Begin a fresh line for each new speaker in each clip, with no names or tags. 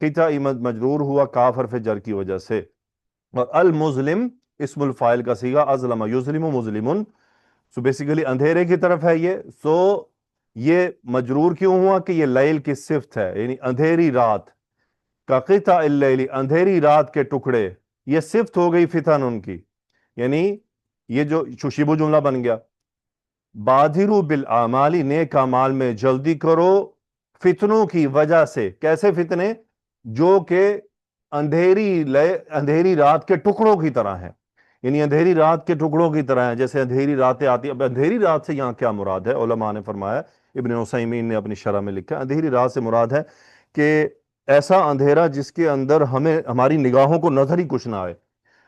قطع مجرور ہوا کاف حرف جر کی وجہ سے، اور المظلم اسم الفاعل کا صیغہ ازلم یظلم مظلم، سو بیسیکلی اندھیرے کی طرف ہے یہ. سو یہ مجرور کیوں ہوا کہ یہ لیل کی صفت ہے، یعنی اندھیری رات کا قطع اللیل، اندھیری رات کے ٹکڑے، یہ صفت ہو گئی فتن ان کی، یعنی یہ جو شبہ جملہ بن گیا. بادروا بالاعمال، نیک اعمال میں جلدی کرو فتنوں کی وجہ سے. کیسے فتنے؟ جو کہ اندھیری رات کے ٹکڑوں کی طرح ہیں، یعنی اندھیری رات کے ٹکڑوں کی طرح ہیں، جیسے اندھیری راتیں آتی ہیں. اب اندھیری رات سے یہاں کیا مراد ہے؟ علماء نے فرمایا، ابن عثیمین نے اپنی شرح میں لکھا، اندھیری رات سے مراد ہے کہ ایسا اندھیرا جس کے اندر ہماری نگاہوں کو نظر ہی کچھ نہ آئے.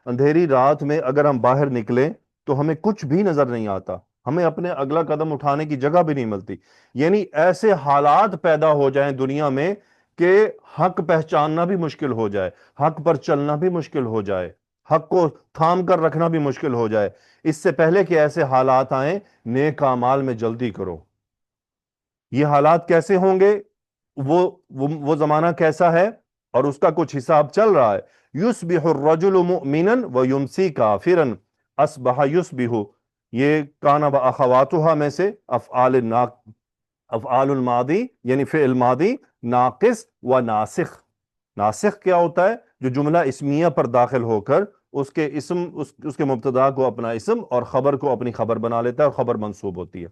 اندھیری رات میں اگر ہم باہر نکلیں تو ہمیں کچھ بھی نظر نہیں آتا، ہمیں اپنے اگلا قدم اٹھانے کی جگہ بھی نہیں ملتی. یعنی ایسے حالات پیدا ہو جائیں دنیا میں کہ حق پہچاننا بھی مشکل ہو جائے، حق پر چلنا بھی مشکل ہو جائے، حق کو تھام کر رکھنا بھی مشکل ہو جائے. اس سے پہلے کہ ایسے حالات آئیں، نیک اعمال میں جلدی کرو. یہ حالات کیسے ہوں گے؟ وہ زمانہ کیسا ہے اور اس کا کچھ حساب چل رہا ہے. یصبح الرجل مؤمنا ویمسی کافرا، اصبح یصبح یہ کان و اخواتها میں سے افعال الماضی یعنی فعل ماضی ناقص و ناسخ. ناسخ کیا ہوتا ہے؟ جو جملہ اسمیہ پر داخل ہو کر اس کے مبتدا کو اپنا اسم اور خبر کو اپنی خبر بنا لیتا ہے اور خبر منصوب ہوتی ہے.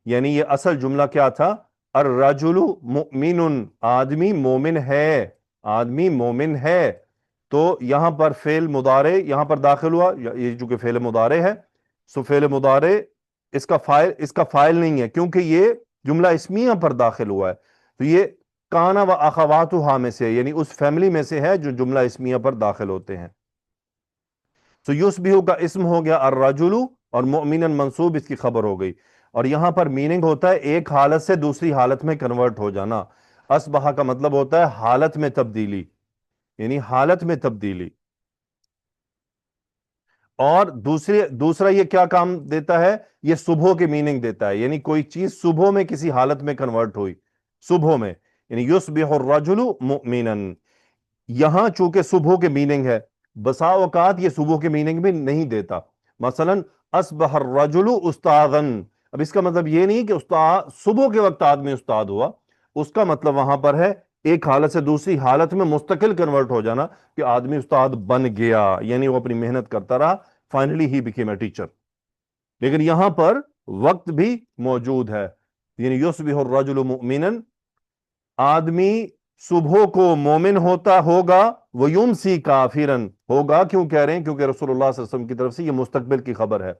یعنی یہ اصل جملہ کیا تھا؟ الرجل مؤمن، آدمی مومن ہے، آدمی مومن ہے. تو یہاں پر فعل مضارع یہاں پر داخل ہوا، یہ جو کہ فعل مضارع ہے، سو فعل مضارع اس کا فاعل نہیں ہے کیونکہ یہ جملہ اسمیہ پر داخل ہوا ہے. تو یہ کانا و اخواتها میں سے، یعنی اس فیملی میں سے ہے جو جملہ اسمیہ پر داخل ہوتے ہیں. سو یصبح کا اسم ہو گیا الرجل، اور مؤمنا منصوب اس کی خبر ہو گئی. اور یہاں پر میننگ ہوتا ہے ایک حالت سے دوسری حالت میں کنورٹ ہو جانا. اصبح کا مطلب ہوتا ہے حالت میں تبدیلی، یعنی حالت میں تبدیلی. اور دوسرا یہ کیا کام دیتا ہے؟ یہ صبح کے میننگ دیتا ہے، یعنی کوئی چیز صبح میں کسی حالت میں کنورٹ ہوئی، صبح میں، یعنی یصبح الرجل مؤمنا. یہاں چونکہ صبح کے میننگ ہے، بسا اوقات یہ صبح کے میننگ میں نہیں دیتا. مثلا اصبح الرجل استاذا، اب اس کا مطلب یہ نہیں کہ استاد صبح کے وقت آدمی استاد ہوا، اس کا مطلب وہاں پر ہے ایک حالت سے دوسری حالت میں مستقل کنورٹ ہو جانا، کہ آدمی استاد بن گیا، یعنی وہ اپنی محنت کرتا رہا، finally he became a teacher. لیکن یہاں پر وقت بھی موجود ہے، یعنی یصبح الرجل مؤمنا، آدمی صبح کو مومن ہوتا ہوگا، وَيُمْسِي كَافِرًا ہوگا. کیوں کہہ رہے ہیں؟ کیونکہ رسول اللہ صلی اللہ علیہ وسلم کی طرف سے یہ مستقبل کی خبر ہے.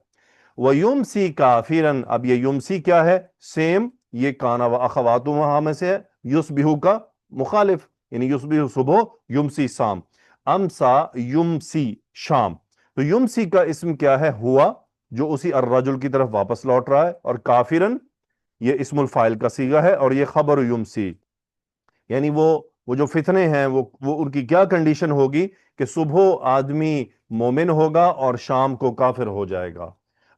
وَيُمْسِي كَافِرًا، اب یہ یمسی کیا ہے؟ سیم، یہ کانا و اخواتو وہاں میں سے ہے، یصبح کا مخالف، یعنی یصبح صبح، یمسی شام. امسا یمسی شام. تو یمسی کا اسم کیا ہے؟ ہوا، جو اسی الرجل کی طرف واپس لوٹ رہا ہے، اور کافرن یہ اسم الفاعل کا صیغہ ہے، اور یہ خبر یمسی. یعنی وہ جو فتنے ہیں وہ ان کی کیا کنڈیشن ہوگی کہ صبح آدمی مومن ہوگا اور شام کو کافر ہو جائے گا.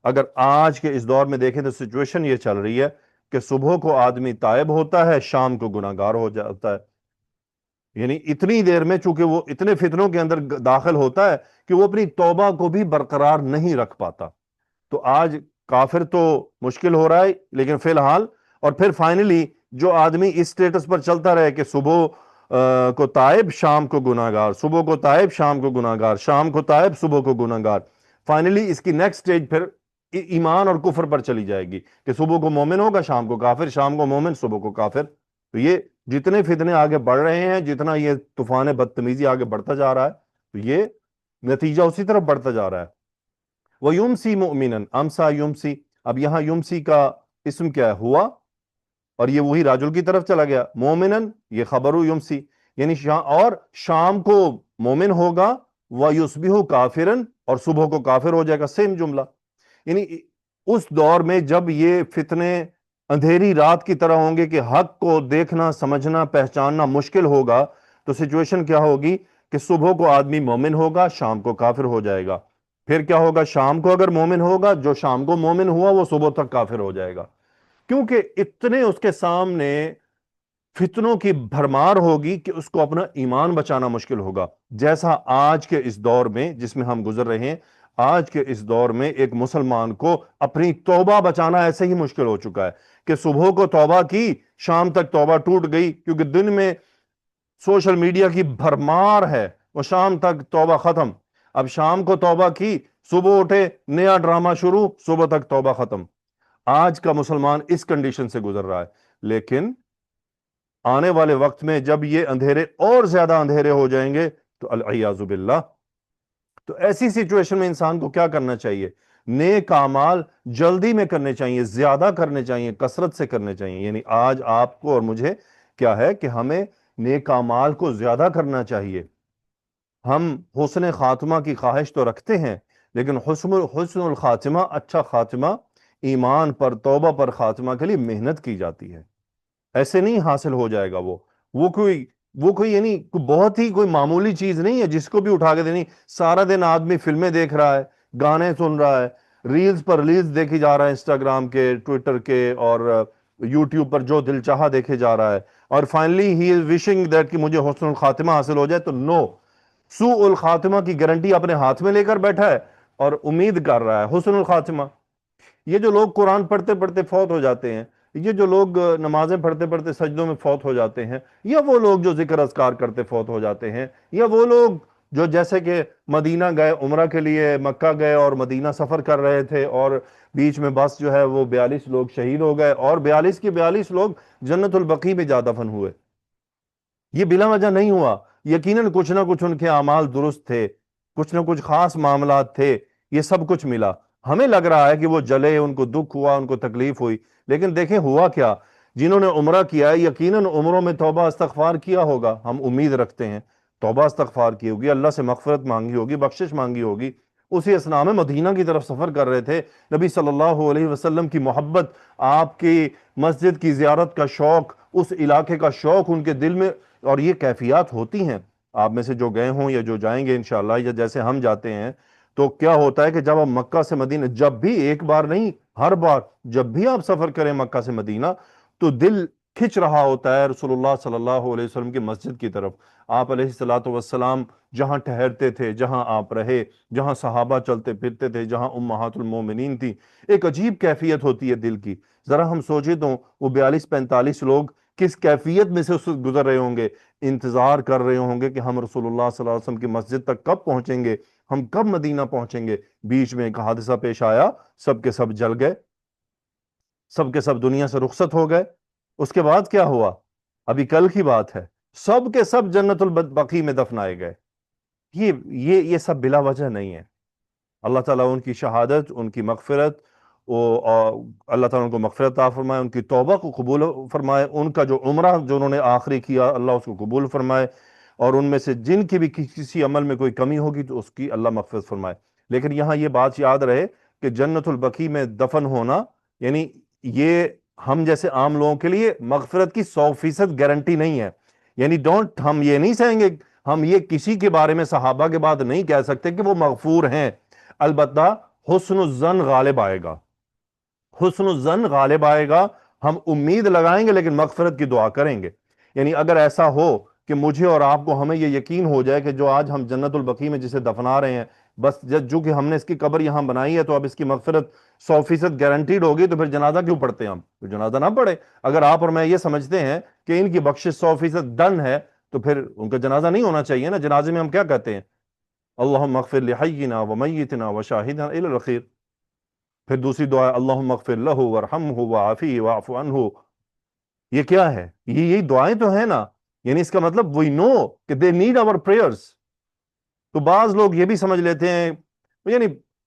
اگر آج کے اس دور میں دیکھیں تو سچویشن یہ چل رہی ہے کہ صبح کو آدمی تائب ہوتا ہے، شام کو گناہگار ہو جاتا ہے. یعنی اتنی دیر میں چونکہ وہ اتنے فتنوں کے اندر داخل ہوتا ہے کہ وہ اپنی توبہ کو بھی برقرار نہیں رکھ پاتا. تو آج کافر تو مشکل ہو رہا ہے، لیکن فی الحال، اور پھر فائنلی جو آدمی اس سٹیٹس پر چلتا رہے کہ صبح کو تائب شام کو گناہگار، صبح کو تائب شام کو گناہگار، شام کو تائب صبح کو گناہگار، فائنلی اس کی نیکسٹ سٹیج پھر ایمان اور کفر پر چلی جائے گی کہ صبح کو مومن ہوگا، شام کو کافر، شام کو مومن، صبح کو کافر. تو یہ جتنے فتنے آگے بڑھ رہے ہیں، جتنا یہ طوفان بدتمیزی آگے بڑھتا جا رہا ہے، تو یہ نتیجہ اسی طرف بڑھتا جا رہا ہے. وَيُمْسِي مُؤْمِنًا، امسا یمسی. اب یہاں یمسی کا اسم کیا ہے؟ ہوا، اور یہ وہی راجل کی طرف چلا گیا. مومنن یہ خبر یمسی، یعنی اور شام کو مومن ہوگا، وَيُصْبِحُ كَافِرًا اور صبح کو کافر ہو جائے گا. سیم جملہ. یعنی اس دور میں جب یہ فتنے اندھیری رات کی طرح ہوں گے کہ حق کو دیکھنا، سمجھنا، پہچاننا مشکل ہوگا، تو سچویشن کیا ہوگی کہ صبح کو آدمی مومن ہوگا، شام کو کافر ہو جائے گا. پھر کیا ہوگا؟ شام کو اگر مومن ہوگا، جو شام کو مومن ہوا وہ صبح تک کافر ہو جائے گا، کیونکہ اتنے اس کے سامنے فتنوں کی بھرمار ہوگی کہ اس کو اپنا ایمان بچانا مشکل ہوگا. جیسا آج کے اس دور میں جس میں ہم گزر رہے ہیں، آج کے اس دور میں ایک مسلمان کو اپنی توبہ بچانا ایسے ہی مشکل ہو چکا ہے کہ صبح کو توبہ کی، شام تک توبہ ٹوٹ گئی، کیونکہ دن میں سوشل میڈیا کی بھرمار ہے، وہ شام تک توبہ ختم. اب شام کو توبہ کی، صبح اٹھے نیا ڈرامہ شروع، صبح تک توبہ ختم. آج کا مسلمان اس کنڈیشن سے گزر رہا ہے. لیکن آنے والے وقت میں جب یہ اندھیرے اور زیادہ اندھیرے ہو جائیں گے تو العیاذ باللہ، تو ایسی سچویشن میں انسان کو کیا کرنا چاہیے؟ نیک اعمال جلدی میں کرنے چاہیے، زیادہ کرنے چاہیے، کثرت سے کرنے چاہیے. یعنی آج آپ کو اور مجھے کیا ہے کہ ہمیں نیک اعمال کو زیادہ کرنا چاہیے. ہم حسن خاتمہ کی خواہش تو رکھتے ہیں، لیکن حسن الخاتمہ، اچھا خاتمہ، ایمان پر، توبہ پر خاتمہ کے لیے محنت کی جاتی ہے. ایسے نہیں حاصل ہو جائے گا. وہ کوئی یعنی بہت ہی کوئی معمولی چیز نہیں ہے جس کو بھی اٹھا کے دینی. سارا دن آدمی فلمیں دیکھ رہا ہے، گانے سن رہا ہے، ریلز پر ریلز دیکھی جا رہا ہے، انسٹاگرام کے، ٹویٹر کے اور یوٹیوب پر جو دل چاہا دیکھے جا رہا ہے، اور finally he is wishing that کہ مجھے حسن الخاتمہ حاصل ہو جائے. تو نو، سوء الخاتمہ کی گارنٹی اپنے ہاتھ میں لے کر بیٹھا ہے اور امید کر رہا ہے حسن الخاتمہ. یہ جو لوگ قرآن پڑھتے پڑھتے فوت ہو جاتے ہیں، یہ جو لوگ نمازیں پڑھتے پڑھتے سجدوں میں فوت ہو جاتے ہیں، یا وہ لوگ جو ذکر اذکار کرتے فوت ہو جاتے ہیں، یا وہ لوگ جو جیسے کہ مدینہ گئے عمرہ کے لیے، مکہ گئے اور مدینہ سفر کر رہے تھے، اور بیچ میں بس جو ہے وہ 42 لوگ شہید ہو گئے، اور 42 کے 42 لوگ جنت البقیع میں جا دفن ہوئے. یہ بلا وجہ نہیں ہوا. یقیناً کچھ نہ کچھ ان کے اعمال درست تھے، کچھ نہ کچھ خاص معاملات تھے، یہ سب کچھ ملا. ہمیں لگ رہا ہے کہ وہ جلے، ان کو دکھ ہوا، ان کو تکلیف ہوئی، لیکن دیکھیں ہوا کیا. جنہوں نے عمرہ کیا ہے یقیناً عمروں میں توبہ استغفار کیا ہوگا، ہم امید رکھتے ہیں توبہ استغفار کی ہوگی، اللہ سے مغفرت مانگی ہوگی، بخشش مانگی ہوگی. اسی اثناء میں مدینہ کی طرف سفر کر رہے تھے، نبی صلی اللہ علیہ وسلم کی محبت، آپ کی مسجد کی زیارت کا شوق، اس علاقے کا شوق ان کے دل میں. اور یہ کیفیات ہوتی ہیں، آپ میں سے جو گئے ہوں یا جو جائیں گے انشاءاللہ، یا جیسے ہم جاتے ہیں، تو کیا ہوتا ہے کہ جب آپ مکہ سے مدینہ، جب بھی، ایک بار نہیں، ہر بار جب بھی آپ سفر کریں مکہ سے مدینہ، تو دل کھچ رہا ہوتا ہے رسول اللہ صلی اللہ علیہ وسلم کی مسجد کی طرف. آپ علیہ الصلوۃ والسلام جہاں ٹھہرتے تھے، جہاں آپ رہے، جہاں صحابہ چلتے پھرتے تھے، جہاں امہات المومنین تھی، ایک عجیب کیفیت ہوتی ہے دل کی. ذرا ہم سوچیں تو وہ 42-45 لوگ کس کیفیت میں سے اس وقت گزر رہے ہوں گے، انتظار کر رہے ہوں گے کہ ہم رسول اللہ صلی اللہ علیہ وسلم کی مسجد تک کب پہنچیں گے، ہم کب مدینہ پہنچیں گے. بیچ میں ایک حادثہ پیش آیا، سب کے سب جل گئے، سب کے سب دنیا سے رخصت ہو گئے. اس کے بعد کیا ہوا؟ ابھی کل کی بات ہے، سب کے سب جنت البقیع میں دفنائے گئے. یہ سب بلا وجہ نہیں ہے. اللہ تعالیٰ ان کی شہادت، ان کی مغفرت، اللہ تعالیٰ ان کو مغفرت عطا فرمائے، ان کی توبہ کو قبول فرمائے، ان کا جو عمرہ جو انہوں نے آخری کیا اللہ اس کو قبول فرمائے، اور ان میں سے جن کی بھی کسی عمل میں کوئی کمی ہوگی تو اس کی اللہ مغفرت فرمائے. لیکن یہاں یہ بات یاد رہے کہ جنت البقیع میں دفن ہونا، یعنی یہ ہم جیسے عام لوگوں کے لیے مغفرت کی 100% گارنٹی نہیں ہے. یعنی ہم یہ نہیں کہیں گے، ہم یہ کسی کے بارے میں صحابہ کے بعد نہیں کہہ سکتے کہ وہ مغفور ہیں. البتہ حسن الظن غالب آئے گا، حسن الظن غالب آئے گا. ہم امید لگائیں گے لیکن مغفرت کی دعا کریں گے. یعنی اگر ایسا ہو کہ مجھے اور آپ کو، ہمیں یہ یقین ہو جائے کہ جو آج ہم جنت البقیع میں جسے دفنا رہے ہیں، بس جو کہ ہم نے اس کی قبر یہاں بنائی ہے تو اب اس کی مغفرت 100% گارنٹیڈ ہوگی، تو پھر جنازہ کیوں پڑھتے ہیں ہم؟ تو جنازہ نہ پڑھے. اگر آپ اور میں یہ سمجھتے ہیں کہ ان کی بخشش 100% ڈن ہے، تو پھر ان کا جنازہ نہیں ہونا چاہیے نا. جنازے میں ہم کیا کہتے ہیں؟ اللہم اغفر لحینا ومیتنا وشاہدنا الی الاخیر. پھر دوسری دعا ہے اللہم اغفر لہ ورحمہ وعافیہ واعف عنہ. یہ کیا ہے؟ یہی دعائیں تو ہیں نا. یعنی اس کا مطلب we know کہ they need our prayers. تو بعض لوگ یہ بھی سمجھ لیتے ہیں، یعنی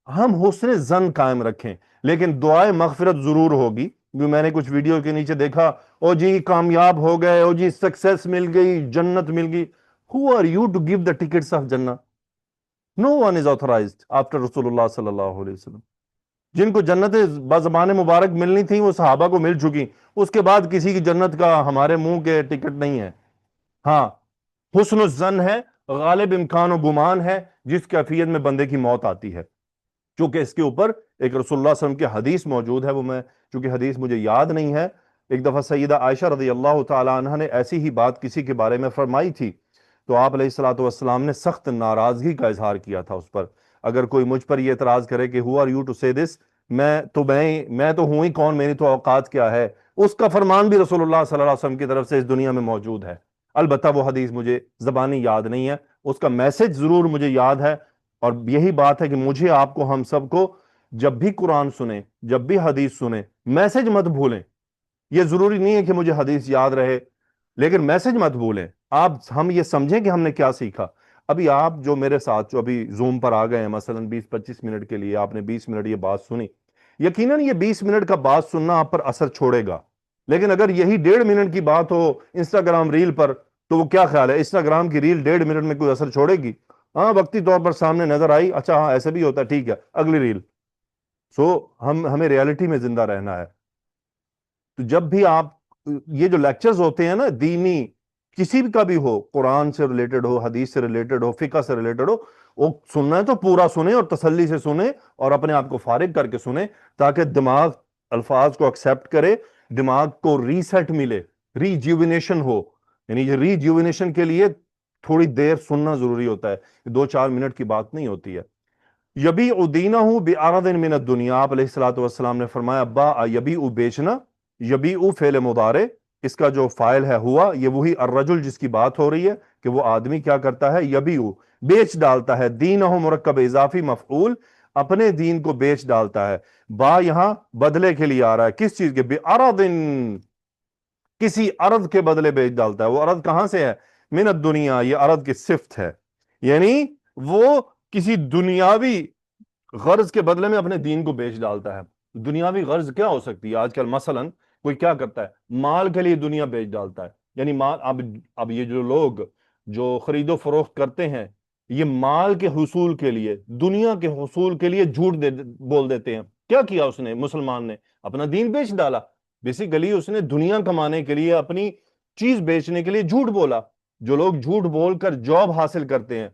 ہم حسن ظن قائم رکھیں لیکن دعائیں مغفرت ضرور ہوگی. میں نے کچھ ویڈیو کے نیچے دیکھا، او جی کامیاب ہو گئے، او جی سکسیس مل گئی، جنت مل گئی. Who are you to give the tickets of Jannah? No one is authorized after رسول اللہ صلی اللہ علیہ وسلم. جن کو جنتیں بزبان مبارک ملنی تھیں وہ صحابہ کو مل چکی، اس کے بعد کسی کی جنت کا ہمارے منہ کے ٹکٹ نہیں ہے. ہاں، حسن الظن ہے، غالب امکان و گمان ہے جس کیفیت میں بندے کی موت آتی ہے. چونکہ اس کے اوپر ایک رسول اللہ صلی اللہ علیہ وسلم کی حدیث موجود ہے، وہ میں چونکہ حدیث مجھے یاد نہیں ہے ایک دفعہ سیدہ عائشہ رضی اللہ تعالی عنہ نے ایسی ہی بات کسی کے بارے میں فرمائی تھی، تو آپ علیہ الصلوۃ والسلام نے سخت ناراضگی کا اظہار کیا تھا اس پر. اگر کوئی مجھ پر یہ اعتراض کرے کہ ہو آر یو ٹو سے دس، میں تو ہوں ہی کون، میری تو اوقات کیا ہے، اس کا فرمان بھی رسول اللہ صلی اللہ علیہ وسلم کی طرف سے اس دنیا میں موجود ہے. البتہ وہ حدیث مجھے زبانی یاد نہیں ہے، اس کا میسج ضرور مجھے یاد ہے. اور یہی بات ہے کہ مجھے، آپ کو، ہم سب کو جب بھی قرآن سنیں، جب بھی حدیث سنیں، میسج مت بھولیں. یہ ضروری نہیں ہے کہ مجھے حدیث یاد رہے، لیکن میسج مت بھولیں. ہم یہ سمجھیں کہ ہم نے کیا سیکھا. ابھی آپ جو میرے ساتھ جو ابھی زوم پر آ گئے ہیں مثلا 20-25 منٹ کے لیے، آپ نے 20 منٹ یہ بات سنی، یقیناً یہ 20 منٹ کا بات سننا آپ پر اثر چھوڑے گا. لیکن اگر یہی 1.5 منٹ کی بات ہو انسٹاگرام ریل پر، تو وہ کیا خیال ہے، انسٹاگرام کی ریل 1.5 منٹ میں کوئی اثر چھوڑے گی؟ ہاں، وقتی طور پر سامنے نظر آئی، اچھا ہاں ایسے بھی ہوتا ہے، ٹھیک ہے، اگلی ریل. ہمیں ریالٹی میں زندہ رہنا ہے. تو جب بھی آپ، یہ جو لیکچرز ہوتے ہیں نا دینی، کسی کا بھی ہو، قرآن سے ریلیٹڈ ہو، حدیث سے ریلیٹڈ ہو، فقہ سے ریلیٹڈ ہو، وہ سننا ہے تو پورا سنیں اور تسلی سے سنیں اور اپنے آپ کو فارغ کر کے سنیں، تاکہ دماغ الفاظ کو ایکسیپٹ کرے، دماغ کو ریسیٹ ملے، ریجیونیشن ہو. یعنی یہ ریجیونیشن کے لیے تھوڑی دیر سننا ضروری ہوتا ہے، 2-4 منٹ کی بات نہیں ہوتی ہے. یبیع دینہ بعرض من الدنیا، آپ علیہ الصلوۃ والسلام نے فرمایا با یبیع بیچنا، یبیع فعل مضارع، اس کا جو فاعل ہے ہوا، یہ وہی الرجل جس کی بات ہو رہی ہے کہ وہ آدمی کیا کرتا ہے، یبیع بیچ ڈالتا ہے، دینہ مرکب اضافی مفعول، اپنے دین کو بیچ ڈالتا ہے. با یہاں بدلے کے لیے آ رہا ہے، کس چیز کے، بعرض، کسی عرض کے بدلے بیچ ڈالتا ہے. وہ عرض کہاں سے ہے؟ من الدنیا، یہ عرض کی صفت ہے، یعنی وہ کسی دنیاوی غرض کے بدلے میں اپنے دین کو بیچ ڈالتا ہے. دنیاوی غرض کیا ہو سکتی ہے؟ آج کل مثلا کوئی کیا کرتا ہے، مال کے لیے دنیا بیچ ڈالتا ہے. یعنی مال، اب یہ جو لوگ جو خرید و فروخت کرتے ہیں، یہ مال کے حصول کے لیے، دنیا کے حصول کے لیے جھوٹ بول دیتے ہیں. کیا کیا اس نے، مسلمان نے اپنا دین بیچ ڈالا. بیسیکلی اس نے دنیا کمانے کے لیے، اپنی چیز بیچنے کے لیے جھوٹ بولا. جو لوگ جھوٹ بول کر جاب حاصل کرتے ہیں،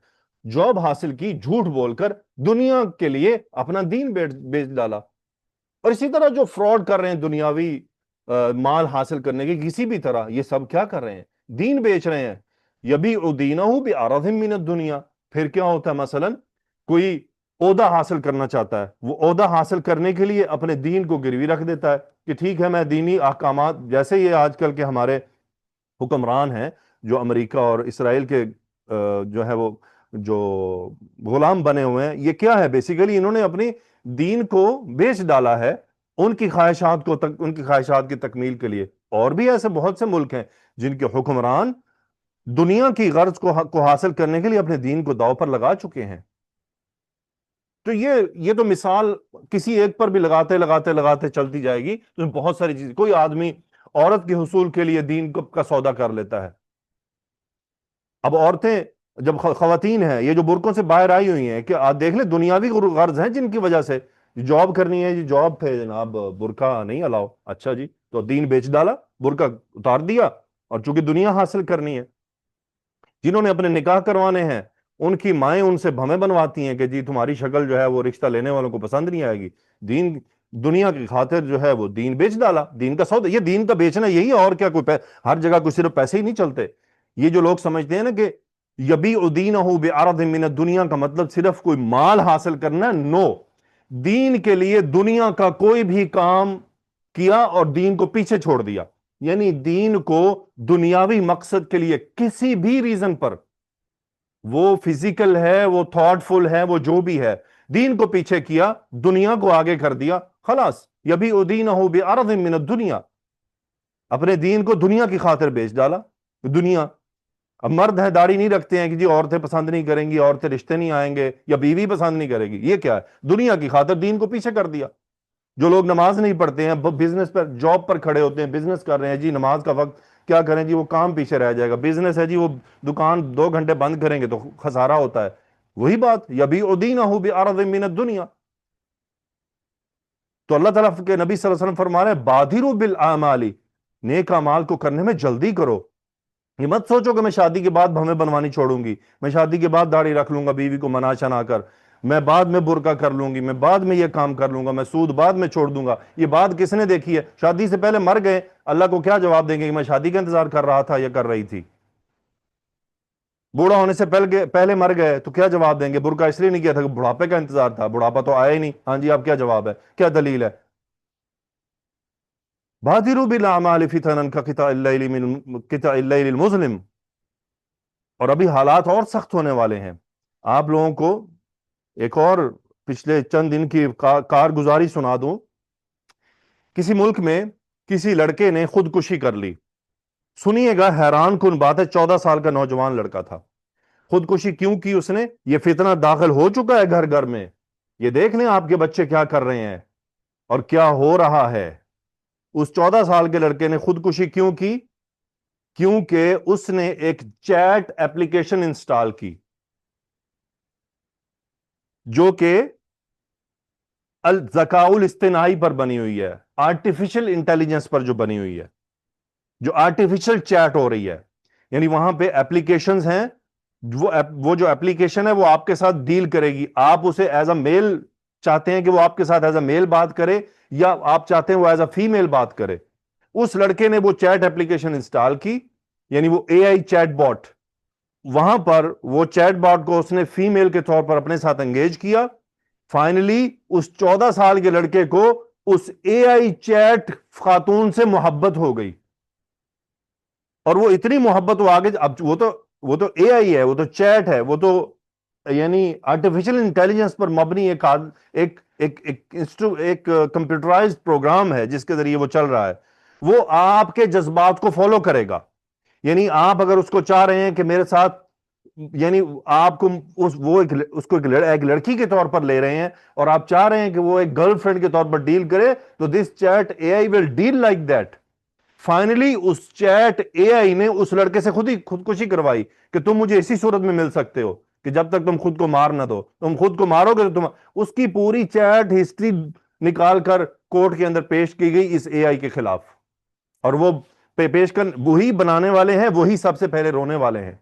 جاب حاصل کی جھوٹ بول کر، دنیا کے لیے اپنا دین بیچ ڈالا. اور اسی طرح جو فراڈ کر رہے ہیں دنیاوی مال حاصل کرنے کی کسی بھی طرح، یہ سب کیا کر رہے ہیں، دین بیچ رہے ہیں. یبیع دینہ بعرض من الدنیا. پھر کیا ہوتا ہے، مثلا کوئی عہدہ حاصل کرنا چاہتا ہے، وہ عہدہ حاصل کرنے کے لیے اپنے دین کو گروی رکھ دیتا ہے کہ ٹھیک ہے، میں دینی احکامات، جیسے یہ آج کل کے ہمارے حکمران ہیں جو امریکہ اور اسرائیل کے جو ہے وہ جو غلام بنے ہوئے ہیں، یہ کیا ہے، بیسیکلی انہوں نے اپنی دین کو بیچ ڈالا ہے ان کی خواہشات کی تکمیل کے لیے. اور بھی ایسے بہت سے ملک ہیں جن کے حکمران دنیا کی غرض کو حاصل کرنے کے لیے اپنے دین کو داؤ پر لگا چکے ہیں. تو یہ تو مثال کسی ایک پر بھی لگاتے لگاتے لگاتے چلتی جائے گی، تو بہت ساری چیزیں. کوئی آدمی عورت کے حصول کے لیے دین کا سودا کر لیتا ہے. اب عورتیں جب خواتین ہیں، یہ جو برقعوں سے باہر آئی ہوئی ہیں، کہ آپ دیکھ لیں دنیاوی غرض ہیں جن کی وجہ سے جاب کرنی ہے، جی جاب پہ جناب برقع نہیں الاؤ. اچھا جی، تو دین بیچ ڈالا، برقع اتار دیا، اور چونکہ دنیا حاصل کرنی ہے. جنہوں نے اپنے نکاح کروانے ہیں، ان کی مائیں ان سے بھمیں بنواتی ہیں کہ جی تمہاری شکل جو ہے وہ رشتہ لینے والوں کو پسند نہیں آئے گی. دنیا کی خاطر جو ہے وہ دین بیچ ڈالا، دین کا سودا. یہ دین کا بیچنا یہی ہے، اور کیا. کوئی ہر جگہ کوئی صرف پیسے ہی نہیں چلتے. یہ جو لوگ سمجھتے ہیں نا کہ یبیع دینہ بعرض من الدنیا کا مطلب صرف کوئی مال حاصل کرنا ہے، نو. دین کے لیے دنیا کا کوئی بھی کام کیا اور دین کو پیچھے چھوڑ دیا، یعنی دین کو دنیاوی مقصد کے لیے کسی بھی ریزن پر، وہ فزیکل ہے، وہ تھاٹ فل ہے، وہ جو بھی ہے، دین کو پیچھے کیا، دنیا کو آگے کر دیا، خلاص. یبیع دینہ بعرض من الدنیا، اپنے دین کو دنیا کی خاطر بیچ ڈالا. دنیا، اب مرد ہے داڑھی نہیں رکھتے ہیں کہ جی عورتیں پسند نہیں کریں گی، عورتیں رشتے نہیں آئیں گے، یا بیوی پسند نہیں کرے گی. یہ کیا ہے، دنیا کی خاطر دین کو پیچھے کر دیا. جو لوگ نماز نہیں پڑھتے ہیں، بزنس پر، جاب پر کھڑے ہوتے ہیں، بزنس کر رہے ہیں، جی نماز کا وقت کیا کریں جی، وہ کام پیچھے رہ جائے گا. بزنس ہے جی، وہ دکان 2 گھنٹے بند کریں گے تو خسارہ ہوتا ہے. وہی بات، یبیع دینہ بعرض من الدنیا. تو اللہ تعالیٰ کے نبی صلی اللہ علیہ وسلم فرما رہے ہیں بادروا بالاعمال، نیک اعمال کو کرنے میں جلدی کرو. یہ مت سوچو کہ میں شادی کے بعد بھویں بنوانی چھوڑوں گی، میں شادی کے بعد داڑھی رکھ لوں گا بیوی کو منا شنا کر. میں بعد میں برقع کر لوں گی، میں بعد میں یہ کام کر لوں گا، میں سود بعد میں چھوڑ دوں گا، یہ بات کس نے دیکھی ہے؟ شادی سے پہلے مر گئے، اللہ کو کیا جواب دیں گے کہ میں شادی کا انتظار کر رہا تھا یا کر رہی تھی؟ بوڑھا ہونے سے پہلے مر گئے تو کیا جواب دیں گے؟ برقع اس لیے نہیں کیا تھا کہ بڑھاپے کا انتظار تھا، بڑھاپا تو آیا ہی نہیں، ہاں جی اب کیا جواب ہے، کیا دلیل ہے؟ بادروا بالاعمال فتنا قطع اللیل المظلم۔ اور ابھی حالات اور سخت ہونے والے ہیں۔ آپ لوگوں کو ایک اور پچھلے چند دن کی کارگزاری سنا دوں۔ کسی ملک میں کسی لڑکے نے خودکشی کر لی، سنیے گا حیران کن بات ہے، 14 سال کا نوجوان لڑکا تھا۔ خودکشی کیوں کی اس نے؟ یہ فتنہ داخل ہو چکا ہے گھر گھر میں، یہ دیکھ لیں آپ کے بچے کیا کر رہے ہیں اور کیا ہو رہا ہے۔ اس 14 سال کے لڑکے نے خودکشی کیوں کی؟ کیونکہ اس نے ایک چیٹ ایپلیکیشن انسٹال کی جو کہ الذکاء الاصطناعی پر بنی ہوئی ہے، آرٹیفیشل انٹیلیجنس پر جو بنی ہوئی ہے، جو آرٹیفیشل چیٹ ہو رہی ہے، یعنی وہاں پہ ایپلیکیشنز ہیں، وہ جو ایپلیکیشن ہے وہ آپ کے ساتھ ڈیل کرے گی۔ آپ اسے ایز اے میل چاہتے ہیں کہ وہ آپ کے ساتھ ایز اے میل بات کرے، یا آپ چاہتے ہیں وہ ایز اے فیمیل بات کرے۔ اس لڑکے نے وہ چیٹ ایپلیکیشن انسٹال کی، یعنی وہ اے آئی چیٹ باٹ، وہاں پر وہ چیٹ باٹ کو اس نے فیمیل کے طور پر اپنے ساتھ انگیج کیا۔ فائنلی اس 14 سال کے لڑکے کو اس اے آئی چیٹ خاتون سے محبت ہو گئی، اور وہ اتنی محبت وہ آگے، اب وہ تو اے آئی ہے، وہ تو چیٹ ہے، وہ تو یعنی آرٹیفیشل انٹیلیجنس پر مبنی ایک کمپیوٹرائزڈ پروگرام ہے جس کے ذریعے وہ چل رہا ہے۔ وہ آپ کے جذبات کو فالو کرے گا، یعنی آپ اگر اس کو چاہ رہے ہیں کہ میرے ساتھ، یعنی آپ کو اس کو ایک لڑکی کے طور پر لے رہے ہیں اور آپ چاہ رہے ہیں کہ وہ ایک گرل فرینڈ کے طور پر ڈیل کرے، تو this chat A I will deal like that. Finally اس چیٹ اے آئی نے اس لڑکے سے خودکشی کروائی کہ تم مجھے اسی صورت میں مل سکتے ہو کہ جب تک تم خود کو مار نہ دو، تم خود کو مارو گے تو تم، اس کی پوری چیٹ ہسٹری نکال کر کورٹ کے اندر پیش کی گئی اس اے آئی کے خلاف، اور وہ پیش کر وہی بنانے والے ہیں، وہی سب سے پہلے رونے والے ہیں۔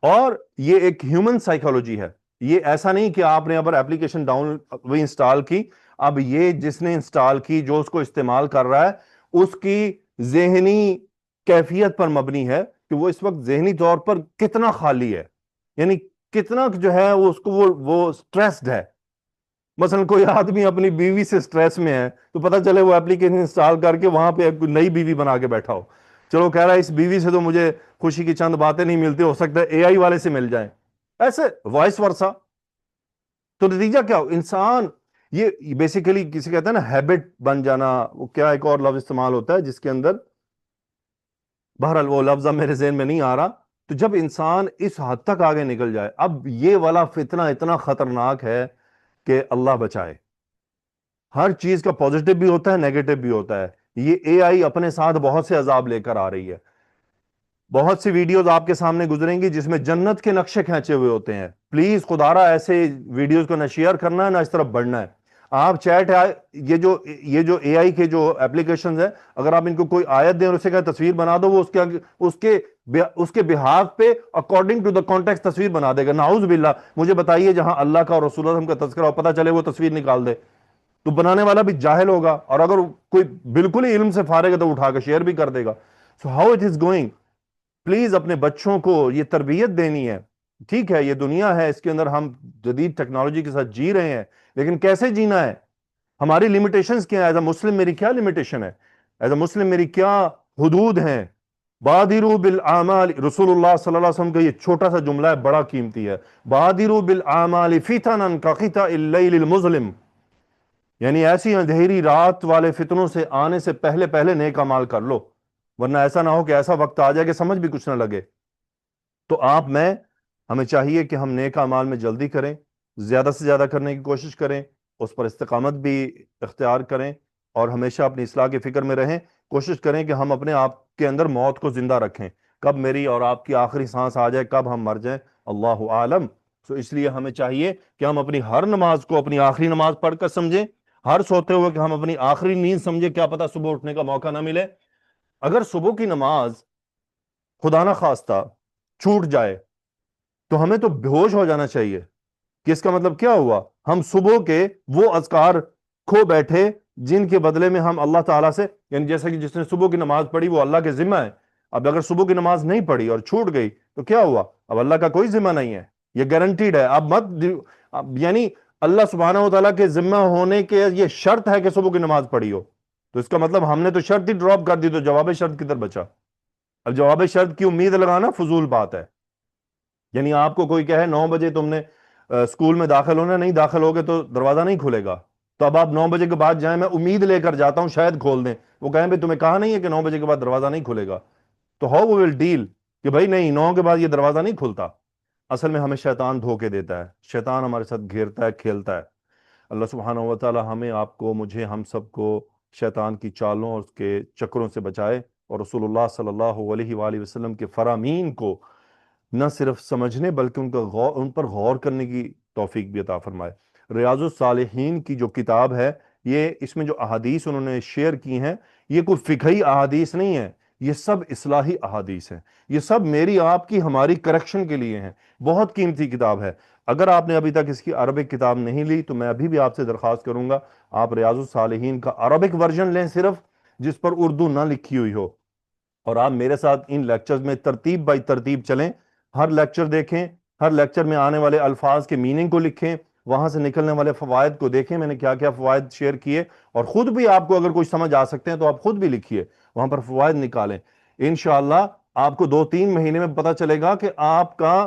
اور یہ ایک ہیومن سائیکالوجی ہے، یہ ایسا نہیں کہ آپ نے اب ایپلیکیشن وہی انسٹال کی، اب یہ جس نے انسٹال کی، جو اس کو استعمال کر رہا ہے، اس کی ذہنی کیفیت پر مبنی ہے کہ وہ اس وقت ذہنی طور پر کتنا خالی ہے، یعنی کتنا جو ہے اس کو وہ سٹریسڈ ہے۔ مثلا کوئی آدمی اپنی بیوی سے سٹریس میں ہے تو پتہ چلے وہ ایپلیکیشن انسٹال کر کے وہاں پہ ایک نئی بیوی بنا کے بیٹھا ہو، چلو کہہ رہا ہے اس بیوی سے تو مجھے خوشی کی چند باتیں نہیں ملتی، ہو سکتا ہے اے آئی والے سے مل جائیں، ایسے وائس ورسا۔ تو نتیجہ کیا ہو؟ انسان یہ بیسیکلی کسی کہتا ہے نا ہیبٹ بن جانا، وہ کیا ایک اور لفظ استعمال ہوتا ہے جس کے اندر، بہرحال وہ لفظ میرے ذہن میں نہیں آ رہا۔ تو جب انسان اس حد تک آگے نکل جائے، اب یہ والا فتنہ اتنا خطرناک ہے کہ اللہ بچائے۔ ہر چیز کا پازیٹو بھی ہوتا ہے، نیگیٹو بھی ہوتا ہے۔ یہ اے آئی اپنے ساتھ بہت سے عذاب لے کر آ رہی ہے۔ بہت سی ویڈیوز آپ کے سامنے گزریں گی جس میں جنت کے نقشے کھینچے ہوئے ہوتے ہیں۔ پلیز خدارا ایسے ویڈیوز کو نہ شیئر کرنا ہے نہ اس طرف بڑھنا ہے۔ آپ چیٹ یہ جو اے آئی کے جو ایپلیکیشنز ہیں، اگر آپ ان کو کوئی آیت دیں اور اسے کہیں تصویر بنا دو، وہ اس کے بہاف پہ اکارڈنگ ٹو دا کانٹیکسٹ تصویر بنا دے گا۔ نعوذ باللہ، مجھے بتائیے جہاں اللہ کا اور رسول اللہ کا تذکرہ ہو، پتہ چلے وہ تصویر نکال دے، تو بنانے والا بھی جاہل ہوگا، اور اگر کوئی بالکل ہی علم سے فارغ ہے تو اٹھا کے شیئر بھی کر دے گا۔ So how it is going? Please اپنے بچوں کو یہ تربیت دینی ہے۔ ٹھیک ہے یہ دنیا ہے، اس کے اندر ہم جدید ٹیکنالوجی کے ساتھ جی رہے ہیں، لیکن کیسے جینا ہے؟ ہماری لمیٹیشنز کیا ہے؟ ایز اے مسلم میری کیا لمیٹیشن ہے؟ ایز اے مسلم میری کیا حدود ہیں؟ بادروا بالاعمال، رسول اللہ صلی اللہ علیہ وسلم کا یہ چھوٹا سا جملہ ہے، بڑا قیمتی ہے۔ بادروا بالاعمال فتنا کقطع اللیل المظلم، یعنی ایسی اندھیری رات والے فتنوں سے آنے سے پہلے پہلے نیک اعمال کر لو، ورنہ ایسا نہ ہو کہ ایسا وقت آ جائے کہ سمجھ بھی کچھ نہ لگے۔ تو ہمیں چاہیے کہ ہم نیک اعمال میں جلدی کریں، زیادہ سے زیادہ کرنے کی کوشش کریں، اس پر استقامت بھی اختیار کریں، اور ہمیشہ اپنی اصلاح کی فکر میں رہیں۔ کوشش کریں کہ ہم اپنے آپ کے اندر موت کو زندہ رکھیں، کب میری اور آپ کی آخری سانس آ جائے، کب ہم مر جائیں، اللہ عالم۔ تو اس لیے ہمیں چاہیے کہ ہم اپنی ہر نماز کو اپنی آخری نماز پڑھ کر سمجھیں، ہر سوتے ہوئے کہ ہم اپنی آخری نیند سمجھیں، کیا پتہ صبح اٹھنے کا موقع نہ ملے۔ اگر صبح کی نماز خدا نہ خواستہ چھوٹ جائے تو ہمیں تو بے ہوش ہو جانا چاہیے، کہ اس کا مطلب کیا ہوا؟ ہم صبح کے وہ اذکار کھو بیٹھے جن کے بدلے میں ہم اللہ تعالیٰ سے، یعنی جیسا کہ جس نے صبح کی نماز پڑھی وہ اللہ کے ذمہ ہے، اب اگر صبح کی نماز نہیں پڑھی اور چھوٹ گئی تو کیا ہوا؟ اب اللہ کا کوئی ذمہ نہیں ہے، یہ گارنٹیڈ ہے، اب یعنی اللہ سبحانہ و تعالیٰ کے ذمہ ہونے کے یہ شرط ہے کہ صبح کی نماز پڑھی ہو، تو اس کا مطلب ہم نے تو شرط ہی ڈراپ کر دی، تو جواب شرط کدھر بچا؟ اب جواب شرط کی امید لگانا فضول بات ہے. یعنی آپ کو کوئی کہے 9 بجے تم نے اسکول میں داخل ہونا، نہیں داخل ہوگے تو دروازہ نہیں کھلے گا، تو اب آپ 9 بجے کے بعد جائیں، میں امید لے کر جاتا ہوں شاید کھول دیں، وہ کہیں بھائی تمہیں کہا نہیں ہے کہ 9 بجے کے بعد دروازہ نہیں کھلے گا، تو ہاؤ وی ول ڈیل کہ بھائی نہیں 9 کے بعد یہ دروازہ نہیں کھلتا. اصل میں ہمیں شیطان دھوکے دیتا ہے، شیطان ہمارے ساتھ گھیرتا ہے، کھیلتا ہے. اللہ سبحانہ و تعالی ہمیں، آپ کو، مجھے، ہم سب کو شیطان کی چالوں اور اس کے چکروں سے بچائے، اور رسول اللہ صلی اللہ علیہ وآلہ وسلم کے فرامین کو نہ صرف سمجھنے بلکہ ان پر غور کرنے کی توفیق بھی عطا فرمائے. ریاض الصالحین کی جو کتاب ہے، یہ اس میں جو احادیث انہوں نے شیئر کی ہیں، یہ کوئی فقہی احادیث نہیں ہے، یہ سب اصلاحی احادیث ہیں، یہ سب میری آپ کی ہماری کریکشن کے لیے ہیں. بہت قیمتی کتاب ہے. اگر آپ نے ابھی تک اس کی عربک کتاب نہیں لی تو میں ابھی بھی آپ سے درخواست کروں گا آپ ریاض الصالحین کا عربک ورژن لیں صرف، جس پر اردو نہ لکھی ہوئی ہو، اور آپ میرے ساتھ ان لیکچرز میں ترتیب بائی ترتیب چلیں، ہر لیکچر دیکھیں، ہر لیکچر میں آنے والے الفاظ کے میننگ کو لکھیں، وہاں سے نکلنے والے فوائد کو دیکھیں، میں نے کیا کیا فوائد شیئر کیے، اور خود بھی آپ کو اگر کچھ سمجھ آ سکتے ہیں تو آپ خود بھی لکھیے، وہاں پر فوائد نکالیں. انشاءاللہ آپ کو 2-3 مہینے میں پتہ چلے گا کہ آپ کا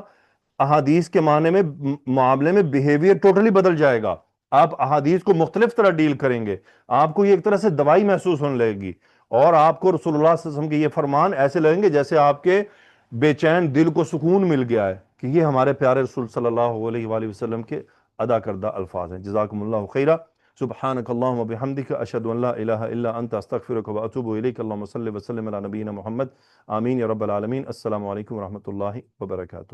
احادیث کے معنی میں، معاملے میں بیہیویئر ٹوٹلی بدل جائے گا. آپ احادیث کو مختلف طرح ڈیل کریں گے، آپ کو یہ ایک طرح سے دوائی محسوس ہونے لگے گی، اور آپ کو رسول اللہ صلی اللہ علیہ وسلم کے یہ فرمان ایسے لگیں گے جیسے آپ کے بے چین دل کو سکون مل گیا ہے کہ یہ ہمارے پیارے رسول صلی اللہ علیہ وآلہ وسلم کے ادا کردہ الفاظ ہیں. جزاکم اللہ خیرہ. سبحانک اللہم و بحمدک، اشہد ان لا الہ الا انت، استغفرک و اتوب الیک. اللہم صلی وسلم علی نبینا محمد. آمین یا رب العالمین. السلام علیکم ورحمۃ اللہ وبرکاتہ.